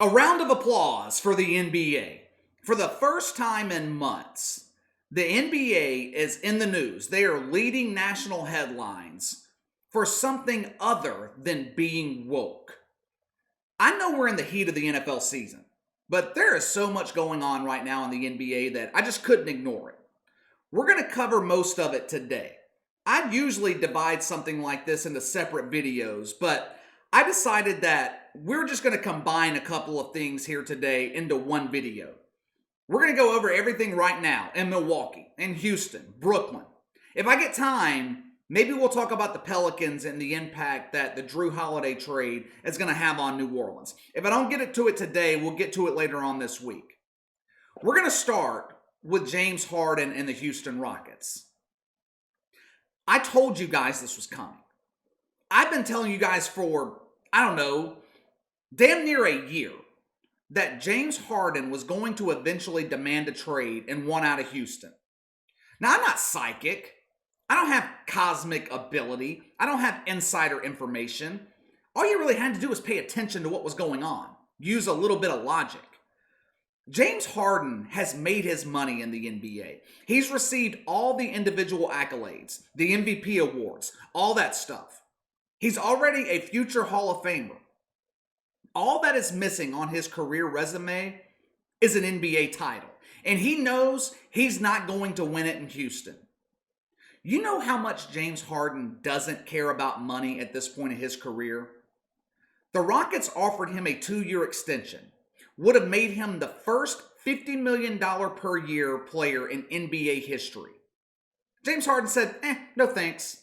A round of applause for the NBA. For the first time in months, the NBA is in the news. They are leading national headlines for something other than being woke. I know we're in the heat of the NFL season, but there is so much going on right now in the NBA that I just couldn't ignore it. We're going to cover most of it today. I'd usually divide something like this into separate videos, but I decided that we're just going to combine a couple of things here today into one video. We're going to go over everything right now in Milwaukee, in Houston, Brooklyn. If I get time, maybe we'll talk about the Pelicans and the impact that the Jrue Holiday trade is going to have on New Orleans. If I don't get to it today, we'll get to it later on this week. We're going to start with James Harden and the Houston Rockets. I told you guys this was coming. I've been telling you guys for, damn near a year that James Harden was going to eventually demand a trade and want out of Houston. Now, I'm not psychic. I don't have cosmic ability. I don't have insider information. All you really had to do was pay attention to what was going on. Use a little bit of logic. James Harden has made his money in the NBA. He's received all the individual accolades, the MVP awards, all that stuff. He's already a future Hall of Famer. All that is missing on his career resume is an NBA title. And he knows he's not going to win it in Houston. You know how much James Harden doesn't care about money at this point in his career? The Rockets offered him a 2-year extension. Would have made him the first $50 million per year player in NBA history. James Harden said, no thanks.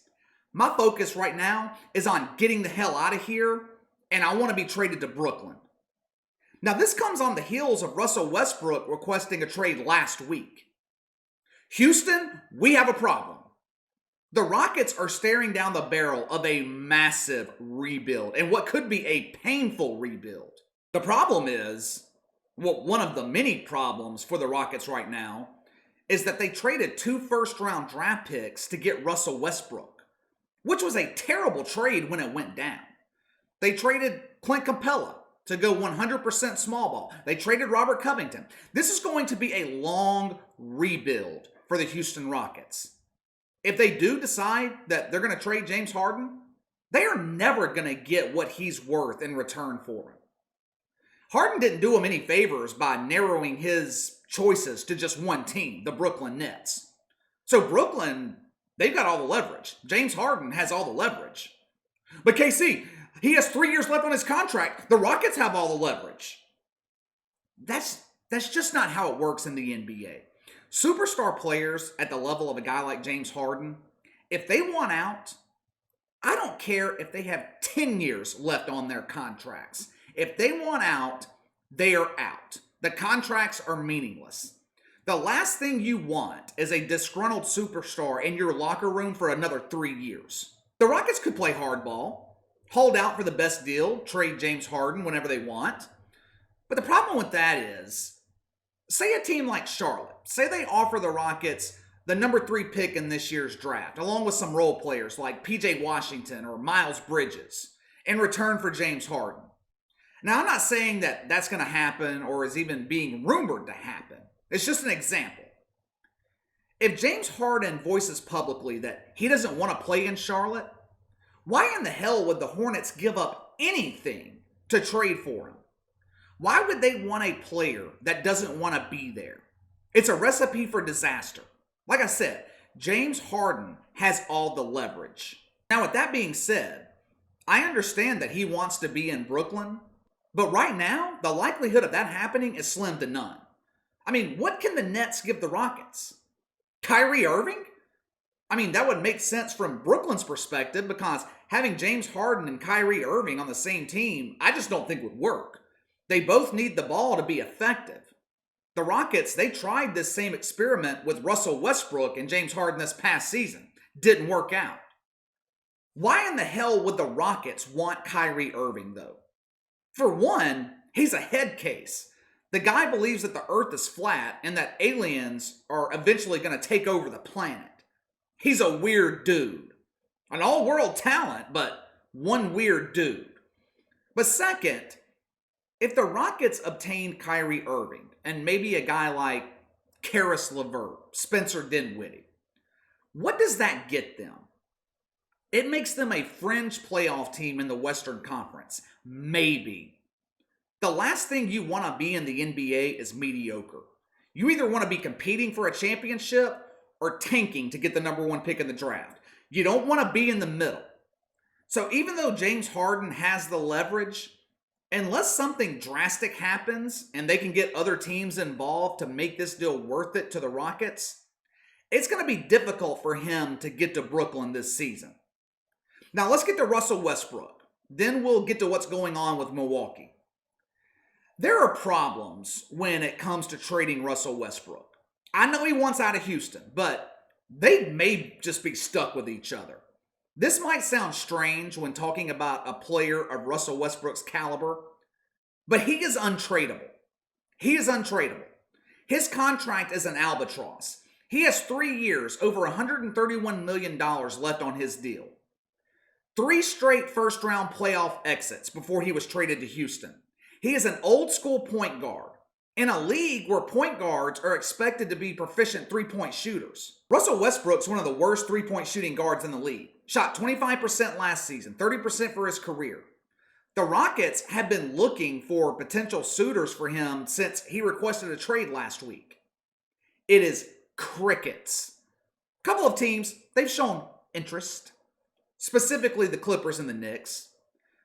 My focus right now is on getting the hell out of here, and I want to be traded to Brooklyn. Now, this comes on the heels of Russell Westbrook requesting a trade last week. Houston, we have a problem. The Rockets are staring down the barrel of a massive rebuild, and what could be a painful rebuild. The problem is, one of the many problems for the Rockets right now, is that they traded 2 first-round draft picks to get Russell Westbrook, which was a terrible trade when it went down. They traded Clint Capella to go 100% small ball. They traded Robert Covington. This is going to be a long rebuild for the Houston Rockets. If they do decide that they're going to trade James Harden, they are never going to get what he's worth in return for him. Harden didn't do him any favors by narrowing his choices to just one team, the Brooklyn Nets. So Brooklyn, they've got all the leverage. James Harden has all the leverage. But KC, he has 3 years left on his contract. The Rockets have all the leverage. That's just not how it works in the NBA. Superstar players at the level of a guy like James Harden, if they want out, I don't care if they have 10 years left on their contracts. If they want out, they are out. The contracts are meaningless. The last thing you want is a disgruntled superstar in your locker room for another 3 years. The Rockets could play hardball, hold out for the best deal, trade James Harden whenever they want. But the problem with that is, say a team like Charlotte, say they offer the Rockets the number 3 pick in this year's draft, along with some role players like PJ Washington or Miles Bridges, in return for James Harden. Now, I'm not saying that that's going to happen or is even being rumored to happen. It's just an example. If James Harden voices publicly that he doesn't want to play in Charlotte, why in the hell would the Hornets give up anything to trade for him? Why would they want a player that doesn't want to be there? It's a recipe for disaster. Like I said, James Harden has all the leverage. Now, with that being said, I understand that he wants to be in Brooklyn, but right now, the likelihood of that happening is slim to none. I mean, what can the Nets give the Rockets? Kyrie Irving? I mean, that would make sense from Brooklyn's perspective because having James Harden and Kyrie Irving on the same team, I just don't think would work. They both need the ball to be effective. The Rockets, they tried this same experiment with Russell Westbrook and James Harden this past season. Didn't work out. Why in the hell would the Rockets want Kyrie Irving, though? For one, he's a head case. The guy believes that the earth is flat and that aliens are eventually going to take over the planet. He's a weird dude. An all-world talent, but one weird dude. But second, If the Rockets obtained Kyrie Irving and maybe a guy like Karis LeVert, Spencer Dinwiddie, what does that get them? It makes them a fringe playoff team in the Western Conference. Maybe. The last thing you want to be in the NBA is mediocre. You either want to be competing for a championship or tanking to get the number one pick in the draft. You don't want to be in the middle. So even though James Harden has the leverage, unless something drastic happens and they can get other teams involved to make this deal worth it to the Rockets, it's going to be difficult for him to get to Brooklyn this season. Now let's get to Russell Westbrook. Then we'll get to what's going on with Milwaukee. There are problems when it comes to trading Russell Westbrook. I know he wants out of Houston, but they may just be stuck with each other. This might sound strange when talking about a player of Russell Westbrook's caliber, but he is untradeable. He is untradeable. His contract is an albatross. He has 3 years, over $131 million left on his deal. 3 straight first-round playoff exits before he was traded to Houston. He is an old-school point guard in a league where point guards are expected to be proficient three-point shooters. Russell Westbrook's one of the worst three-point shooting guards in the league. Shot 25% last season, 30% for his career. The Rockets have been looking for potential suitors for him since he requested a trade last week. It is crickets. A couple of teams, they've shown interest. Specifically the Clippers and the Knicks.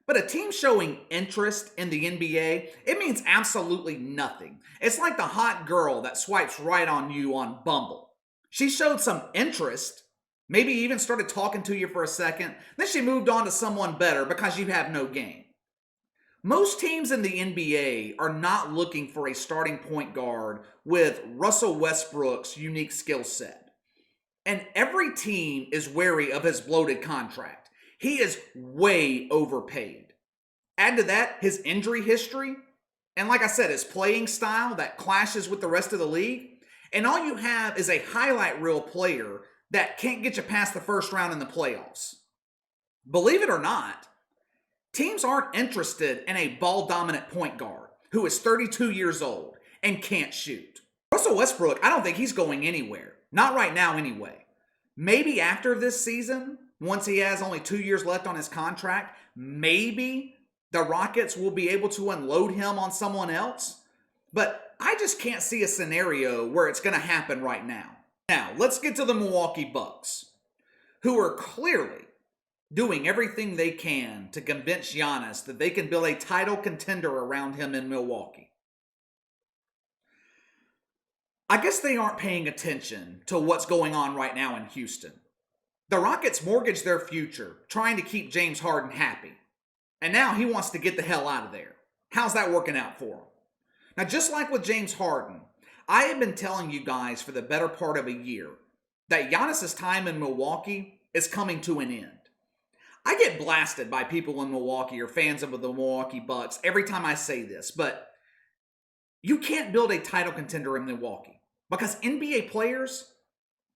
But a team showing interest in the NBA, it means absolutely nothing. It's like the hot girl that swipes right on you on Bumble. She showed some interest, maybe even started talking to you for a second, then she moved on to someone better because you have no game. Most teams in the NBA are not looking for a starting point guard with Russell Westbrook's unique skill set. And every team is wary of his bloated contract. He is way overpaid. Add to that his injury history, and like I said, his playing style that clashes with the rest of the league, and all you have is a highlight reel player that can't get you past the first round in the playoffs. Believe it or not, teams aren't interested in a ball-dominant point guard who is 32 years old and can't shoot. Russell Westbrook, I don't think he's going anywhere. Not right now anyway. Maybe after this season, once he has only 2 years left on his contract, maybe the Rockets will be able to unload him on someone else. But I just can't see a scenario where it's going to happen right now. Now, let's get to the Milwaukee Bucks, who are clearly doing everything they can to convince Giannis that they can build a title contender around him in Milwaukee. I guess they aren't paying attention to what's going on right now in Houston. The Rockets mortgaged their future trying to keep James Harden happy. And now he wants to get the hell out of there. How's that working out for him? Now, just like with James Harden, I have been telling you guys for the better part of a year that Giannis' time in Milwaukee is coming to an end. I get blasted by people in Milwaukee or fans of the Milwaukee Bucks every time I say this, but you can't build a title contender in Milwaukee because NBA players,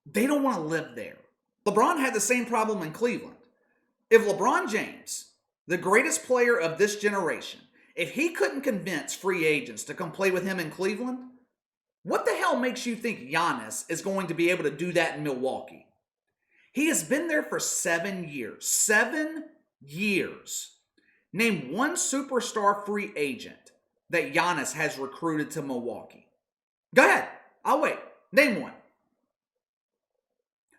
they don't want to live there. LeBron had the same problem in Cleveland. If LeBron James, the greatest player of this generation, if he couldn't convince free agents to come play with him in Cleveland, what the hell makes you think Giannis is going to be able to do that in Milwaukee? He has been there for 7 years. 7 years. Name one superstar free agent that Giannis has recruited to Milwaukee. Go ahead. I'll wait. Name one.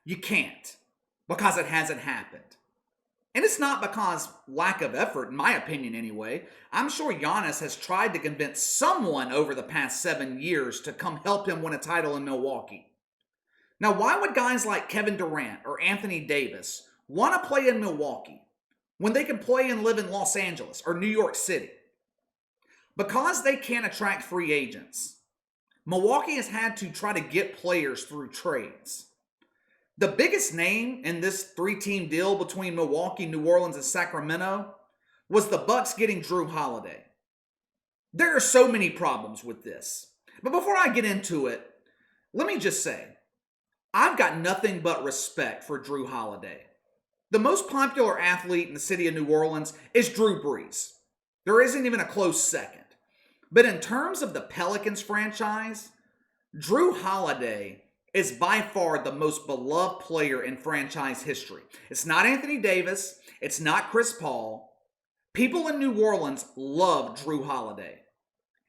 You can't, because it hasn't happened. And it's not because lack of effort, in my opinion anyway. I'm sure Giannis has tried to convince someone over the past 7 years to come help him win a title in Milwaukee. Now, why would guys like Kevin Durant or Anthony Davis want to play in Milwaukee when they can play and live in Los Angeles or New York City? Because they can't attract free agents, Milwaukee has had to try to get players through trades. The biggest name in this 3-team deal between Milwaukee, New Orleans, and Sacramento was the Bucks getting Jrue Holiday. There are so many problems with this. But before I get into it, let me just say, I've got nothing but respect for Jrue Holiday. The most popular athlete in the city of New Orleans is Drew Brees. There isn't even a close second. But in terms of the Pelicans franchise, Jrue Holiday is by far the most beloved player in franchise history. It's not Anthony Davis. It's not Chris Paul. People in New Orleans love Jrue Holiday.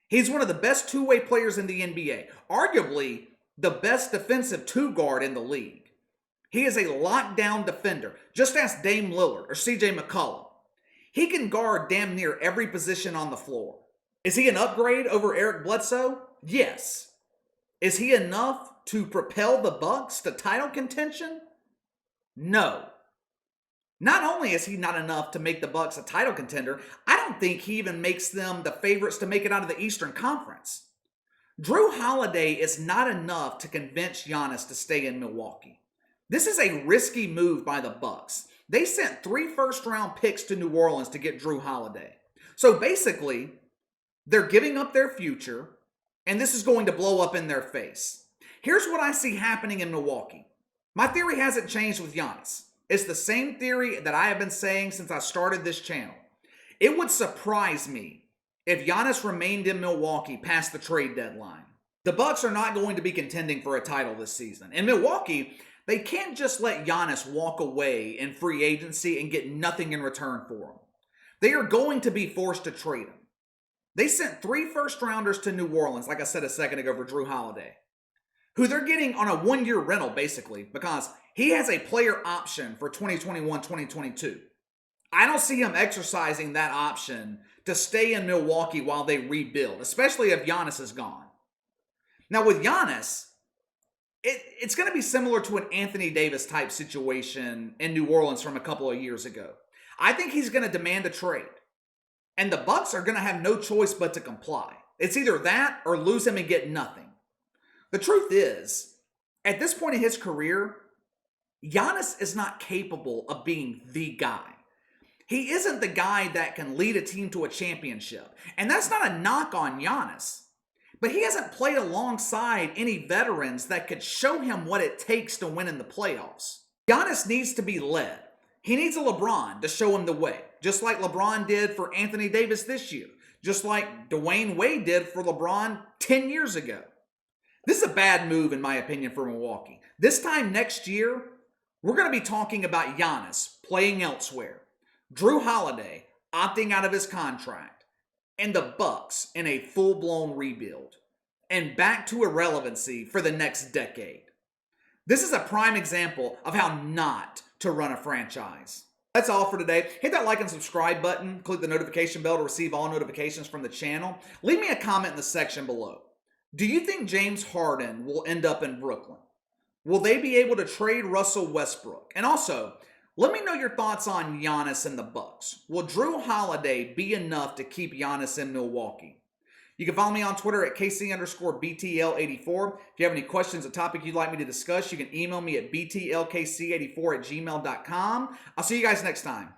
He's one of the best two-way players in the NBA, arguably the best defensive two-guard in the league. He is a lockdown defender. Just ask Dame Lillard or CJ McCollum. He can guard damn near every position on the floor. Is he an upgrade over Eric Bledsoe? Yes. Is he enough to propel the Bucks to title contention? No. Not only is he not enough to make the Bucks a title contender, I don't think he even makes them the favorites to make it out of the Eastern Conference. Jrue Holiday is not enough to convince Giannis to stay in Milwaukee. This is a risky move by the Bucks. They sent 3 first-round picks to New Orleans to get Jrue Holiday. So basically, they're giving up their future, and this is going to blow up in their face. Here's what I see happening in Milwaukee. My theory hasn't changed with Giannis. It's the same theory that I have been saying since I started this channel. It would surprise me if Giannis remained in Milwaukee past the trade deadline. The Bucks are not going to be contending for a title this season. In Milwaukee, they can't just let Giannis walk away in free agency and get nothing in return for him. They are going to be forced to trade him. They sent 3 first-rounders to New Orleans, like I said a second ago, for Jrue Holiday, who they're getting on a 1-year rental, basically, because he has a player option for 2021-2022. I don't see him exercising that option to stay in Milwaukee while they rebuild, especially if Giannis is gone. Now, with Giannis, it's going to be similar to an Anthony Davis type situation in New Orleans from a couple of years ago. I think he's going to demand a trade, and the Bucks are going to have no choice but to comply. It's either that or lose him and get nothing. The truth is, at this point in his career, Giannis is not capable of being the guy. He isn't the guy that can lead a team to a championship. And that's not a knock on Giannis. But he hasn't played alongside any veterans that could show him what it takes to win in the playoffs. Giannis needs to be led. He needs a LeBron to show him the way, just like LeBron did for Anthony Davis this year, just like Dwayne Wade did for LeBron 10 years ago. This is a bad move, in my opinion, for Milwaukee. This time next year, we're going to be talking about Giannis playing elsewhere, Jrue Holiday opting out of his contract, and the Bucks in a full-blown rebuild, and back to irrelevancy for the next decade. This is a prime example of how not to run a franchise. That's all for today. Hit that like and subscribe button. Click the notification bell to receive all notifications from the channel. Leave me a comment in the section below. Do you think James Harden will end up in Brooklyn? Will they be able to trade Russell Westbrook? And also, let me know your thoughts on Giannis and the Bucks. Will Jrue Holiday be enough to keep Giannis in Milwaukee? You can follow me on Twitter at KC_BTL84. If you have any questions, a topic you'd like me to discuss, you can email me at BTLKC84@gmail.com. I'll see you guys next time.